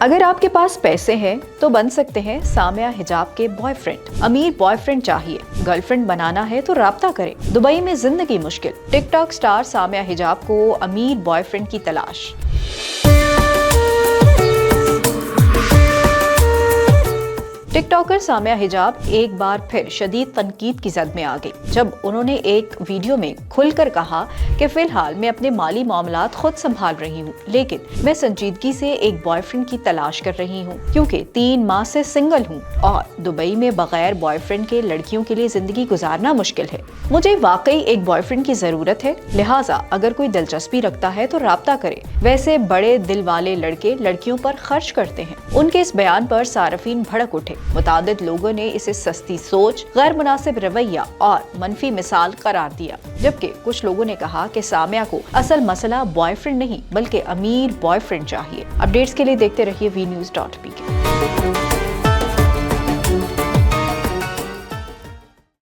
अगर आपके पास पैसे हैं तो बन सकते हैं सामिया हिजाब के बॉयफ्रेंड। अमीर बॉयफ्रेंड चाहिए, गर्लफ्रेंड बनाना है तो राब्ता करें। दुबई में जिंदगी मुश्किल, टिकटॉक स्टार सामिया हिजाब को अमीर बॉयफ्रेंड की तलाश। टिकटॉकर सामिया हिजाब एक बार फिर शदीद तनकीद की जद में आ गई जब उन्होंने एक वीडियो में खुलकर कहा कि फिलहाल मैं अपने माली मामलात खुद संभाल रही हूँ, लेकिन मैं संजीदगी से एक बॉयफ्रेंड की तलाश कर रही हूँ क्योंकि 3 माह से सिंगल हूँ और दुबई में बगैर बॉयफ्रेंड के लड़कियों के लिए जिंदगी गुजारना मुश्किल है। मुझे वाकई एक बॉयफ्रेंड की जरूरत है, लिहाजा अगर कोई दिलचस्पी रखता है तो राब्ता करे। वैसे बड़े दिल वाले लड़के लड़कियों पर खर्च करते हैं। उनके इस बयान पर सार्फिन भड़क उठे। मुतादिद लोगों ने इसे सस्ती सोच, गैर मुनासिब रवैया और मनफी मिसाल करार दिया, जबकि कुछ लोगों ने कहा कि सामिया को असल मसला बॉयफ्रेंड नहीं बल्कि अमीर बॉयफ्रेंड चाहिए। अपडेट्स के लिए देखते रहिए vnews.pk।